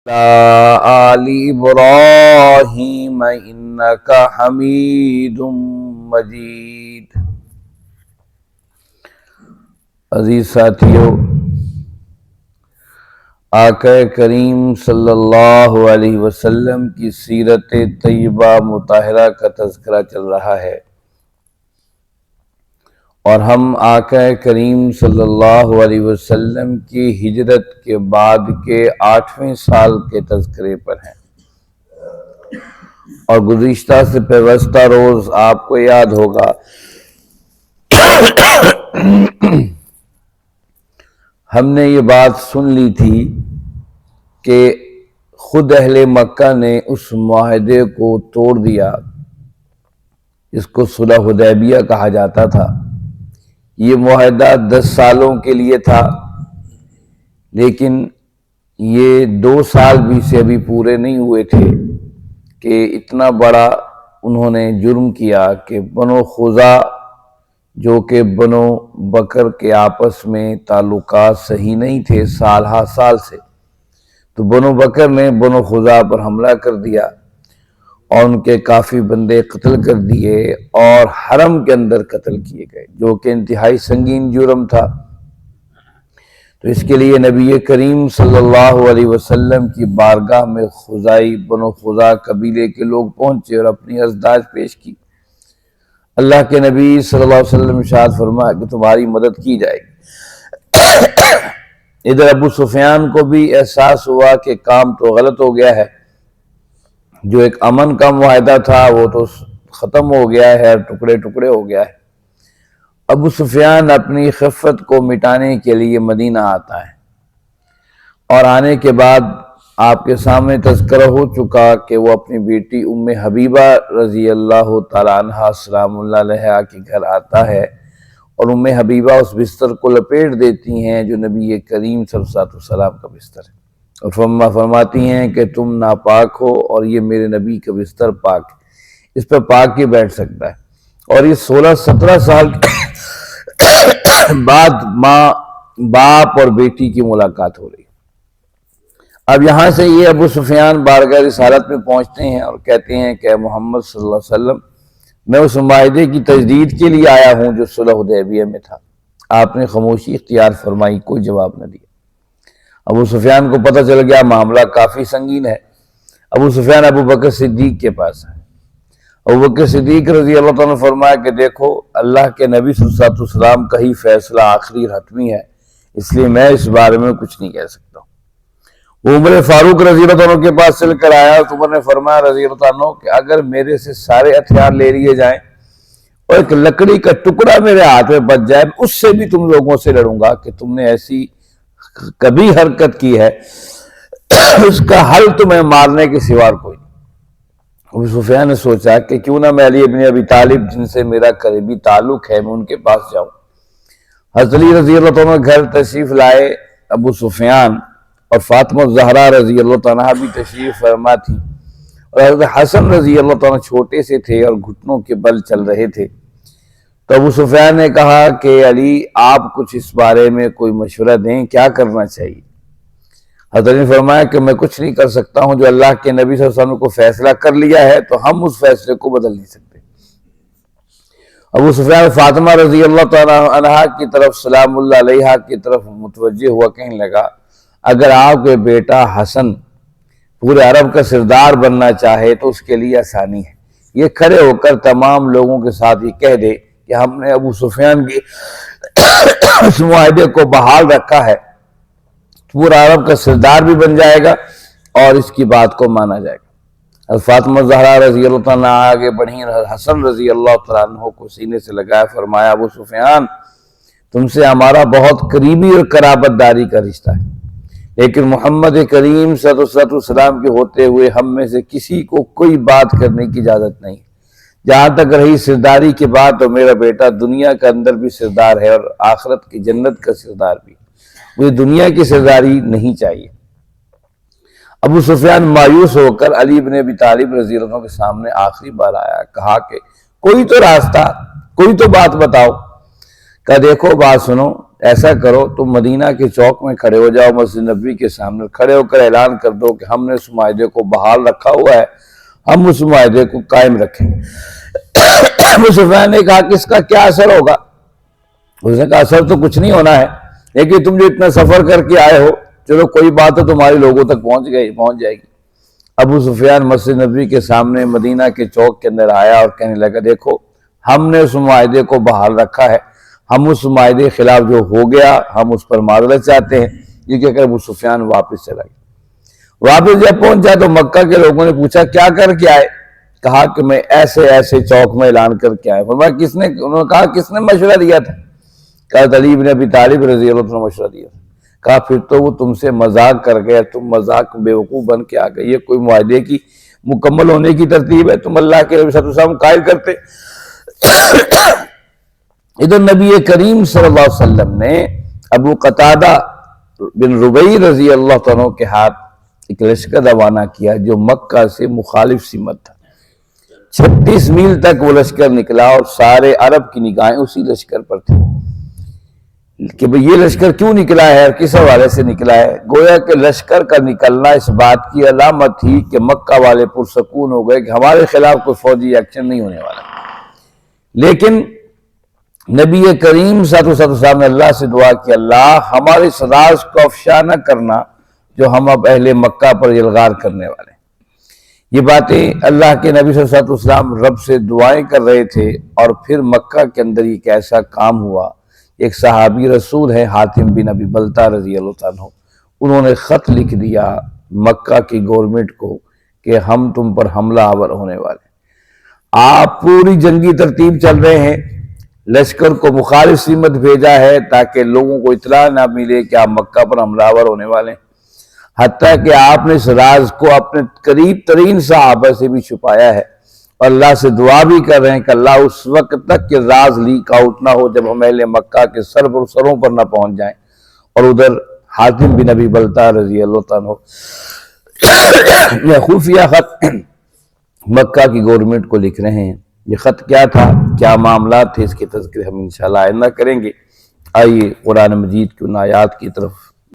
آل ابراہیم انک حمید مجید۔ عزیز ساتھیو، آقا کریم صلی اللہ علیہ وسلم کی سیرت طیبہ مطہرہ کا تذکرہ چل رہا ہے، اور ہم آقا کریم صلی اللہ علیہ وسلم کی ہجرت کے بعد کے 8ویں سال کے تذکرے پر ہیں، اور گزشتہ سے پیوستہ روز آپ کو یاد ہوگا ہم نے یہ بات سن لی تھی کہ خود اہل مکہ نے اس معاہدے کو توڑ دیا جس کو صلح حدیبیہ کہا جاتا تھا۔ یہ معاہدہ 10 سالوں کے لیے تھا، لیکن یہ 2 سال بھی سے ابھی پورے نہیں ہوئے تھے کہ اتنا بڑا انہوں نے جرم کیا کہ بنو خزاع جو کہ بنو بکر کے آپس میں تعلقات صحیح نہیں تھے سال ہا سال سے، تو بنو بکر نے بنو خزاع پر حملہ کر دیا اور ان کے کافی بندے قتل کر دیے اور حرم کے اندر قتل کیے گئے، جو کہ انتہائی سنگین جرم تھا۔ تو اس کے لیے نبی کریم صلی اللہ علیہ وسلم کی بارگاہ میں خزاعی بنو خزاع قبیلے کے لوگ پہنچے اور اپنی عرضداشت پیش کی۔ اللہ کے نبی صلی اللہ علیہ وسلم ارشاد فرمایا کہ تمہاری مدد کی جائے گی۔ ادھر ابو سفیان کو بھی احساس ہوا کہ کام تو غلط ہو گیا ہے، جو ایک امن کا معاہدہ تھا وہ تو ختم ہو گیا ہے، ٹکڑے ٹکڑے ہو گیا ہے۔ ابو سفیان اپنی خفت کو مٹانے کے لیے مدینہ آتا ہے، اور آنے کے بعد آپ کے سامنے تذکرہ ہو چکا کہ وہ اپنی بیٹی ام حبیبہ رضی اللہ تعالیٰ عنہا سلام اللہ علیہا کے گھر آتا ہے، اور ام حبیبہ اس بستر کو لپیٹ دیتی ہیں جو نبی کریم صلی اللہ علیہ وسلم کا بستر ہے، اور فرماتی ہیں کہ تم ناپاک ہو اور یہ میرے نبی کا بستر پاک ہے، اس پہ پاک ہی بیٹھ سکتا ہے۔ اور یہ 16-17 سال بعد ماں باپ اور بیٹی کی ملاقات ہو رہی۔ اب یہاں سے یہ ابو سفیان بارگاہ رسالت میں پہنچتے ہیں اور کہتے ہیں کہ محمد صلی اللہ علیہ وسلم، میں اس معاہدے کی تجدید کے لیے آیا ہوں جو صلح حدیبیہ میں تھا۔ آپ نے خاموشی اختیار فرمائی، کوئی جواب نہ دیا۔ ابو سفیان کو پتہ چل گیا معاملہ کافی سنگین ہے۔ ابو سفیان ابو بکر صدیق کے پاس ہے۔ ابو بکر صدیق رضی اللہ تعالیٰ نے فرمایا کہ دیکھو، اللہ کے نبی صلی اللہ علیہ وسلم کا ہی فیصلہ آخری اور حتمی ہے، اس لیے میں اس بارے میں کچھ نہیں کہہ سکتا ہوں۔ وہ عمر فاروق رضی اللہ عنہ کے پاس چل کر آیا، تو عمر نے فرمایا رضی اللہ عنہ کہ اگر میرے سے سارے ہتھیار لے لیے جائیں اور ایک لکڑی کا ٹکڑا میرے ہاتھ میں بچ جائے، اس سے بھی تم لوگوں سے لڑوں گا کہ تم نے ایسی کبھی حرکت کی ہے اس کا حل تمہیں مارنے کے سوا کوئی نہیں۔ ابو سفیان نے سوچا کہ کیوں نہ میں علی ابن ابی طالب جن سے میرا قریبی تعلق ہے میں ان کے پاس جاؤں۔ حضرت علی رضی اللہ عنہ گھر تشریف لائے۔ ابو سفیان اور فاطمہ الزہرا رضی اللہ عنہا بھی تشریف فرما تھی، اور حضرت حسن رضی اللہ عنہ چھوٹے سے تھے اور گھٹنوں کے بل چل رہے تھے۔ تو ابو سفیان نے کہا کہ علی آپ کچھ اس بارے میں کوئی مشورہ دیں، کیا کرنا چاہیے؟ حضرت نے فرمایا کہ میں کچھ نہیں کر سکتا ہوں، جو اللہ کے نبی صلی اللہ علیہ وسلم کو فیصلہ کر لیا ہے تو ہم اس فیصلے کو بدل نہیں سکتے۔ ابو سفیان فاطمہ رضی اللہ تعالیٰ عنہا کی طرف سلام اللہ علیہا کی طرف متوجہ ہوا، کہنے لگا اگر آپ کے بیٹا حسن پورے عرب کا سردار بننا چاہے تو اس کے لیے آسانی ہے، یہ کھڑے ہو کر تمام لوگوں کے ساتھ یہ کہہ دے کہ ہم نے ابو سفیان کے اس معاہدے کو بحال رکھا ہے، پورا عرب کا سردار بھی بن جائے گا اور اس کی بات کو مانا جائے گا۔ فاطمہ زہرا رضی اللہ عنہ آگے بڑھی، حسن رضی اللہ تعالیٰ عنہ کو سینے سے لگایا، فرمایا ابو سفیان تم سے ہمارا بہت قریبی اور قرابت داری کا رشتہ ہے، لیکن محمد کریم صلی اللہ علیہ وسلم کے ہوتے ہوئے ہم میں سے کسی کو کوئی بات کرنے کی اجازت نہیں۔ جہاں تک رہی سرداری کی بات تو میرا بیٹا دنیا کے اندر بھی سردار ہے اور آخرت کی جنت کا سردار بھی، مجھے دنیا کی سرداری نہیں چاہیے۔ ابو سفیان مایوس ہو کر علی بن ابی طالب رضی اللہ عنہ کے سامنے آخری بار آیا، کہا کہ کوئی تو راستہ، کوئی تو بات بتاؤ۔ کہا دیکھو بات سنو، ایسا کرو تم مدینہ کے چوک میں کھڑے ہو جاؤ، مسجد نبوی کے سامنے کھڑے ہو کر اعلان کر دو کہ ہم نے اس معاہدے کو بحال رکھا ہوا ہے، ہم اس معاہدے کو قائم رکھیں گے۔ ابو سفیان نے کہا کہ اس کا کیا اثر ہوگا؟ اس نے کہا اثر تو کچھ نہیں ہونا ہے، لیکن تم جو اتنا سفر کر کے آئے ہو، چلو کوئی بات تو تمہارے لوگوں تک پہنچ جائے گی۔ ابو سفیان مسجد نبوی کے سامنے مدینہ کے چوک کے اندر آیا اور کہنے لگا دیکھو ہم نے اس معاہدے کو بحال رکھا ہے، ہم اس معاہدے کے خلاف جو ہو گیا ہم اس پر معذرت چاہتے ہیں۔ یہ کہہ کر ابو سفیان واپس چلا گیا۔ واپس جب پہنچا تو مکہ کے لوگوں نے پوچھا کیا کر کے آئے؟ کہا کہ میں ایسے ایسے چوک میں اعلان کر کے آئے۔ فرمایا انہوں نے کہا کس نے مشورہ دیا تھا؟ کہا علی بن ابی طالب رضی اللہ عنہ نے مشورہ دیا۔ کہا پھر تو وہ تم سے مذاق کر گیا، تم مذاق بے وقوف بن کے آ گئے، یہ کوئی معاہدے کی مکمل ہونے کی ترتیب ہے؟ تم اللہ کے نبی صلی اللہ علیہ وسلم قائل کرتے۔ ادھر نبی کریم صلی اللہ علیہ وسلم نے ابو قتادہ بن ربیع رضی اللہ عنہ کے ہاتھ ایک لشکر روانہ کیا جو مکہ سے مخالف سمت تھا۔ 36 میل تک وہ لشکر نکلا اور سارے عرب کی نگاہیں اسی لشکر پر تھی کہ یہ لشکر کیوں نکلا ہے اور کس حوالے سے نکلا ہے۔ گویا کہ لشکر کا نکلنا اس بات کی علامت تھی کہ مکہ والے پرسکون ہو گئے کہ ہمارے خلاف کوئی فوجی ایکشن نہیں ہونے والا۔ لیکن نبی کریم صلی اللہ علیہ وسلم نے اللہ سے دعا کی اللہ ہمارے اس راز کو افشا نہ کرنا جو ہم اب اہل مکہ پر یلغار کرنے والے ہیں۔ یہ باتیں اللہ کے نبی صلی اللہ علیہ وسلم رب سے دعائیں کر رہے تھے، اور پھر مکہ کے اندر ایک ایسا کام ہوا۔ ایک صحابی رسول ہے حاتم بن ابی بلتہ رضی اللہ عنہ، انہوں نے خط لکھ دیا مکہ کی گورنمنٹ کو کہ ہم تم پر حملہ آور ہونے والے، آپ پوری جنگی ترتیب چل رہے ہیں، لشکر کو مخالف سمت بھیجا ہے تاکہ لوگوں کو اطلاع نہ ملے کہ آپ مکہ پر حملہ آور ہونے والے ہیں۔ حتیٰ کہ آپ نے اس راز کو اپنے قریب ترین صحابہ سے بھی چھپایا ہے، اور اللہ سے دعا بھی کر رہے ہیں کہ اللہ اس وقت تک کہ راز لیک آؤٹ نہ ہو جب ہم اہل مکہ کے سروں پر نہ پہنچ جائیں۔ اور ادھر حاتم بن ابی بلتہ رضی اللہ عنہ یہ خفیہ خط مکہ کی گورنمنٹ کو لکھ رہے ہیں۔ یہ خط کیا تھا، کیا معاملات تھے، اس کے تذکرے ہم انشاءاللہ آئندہ کریں گے۔ آئیے قرآن مجید کی ان آیات کی طرف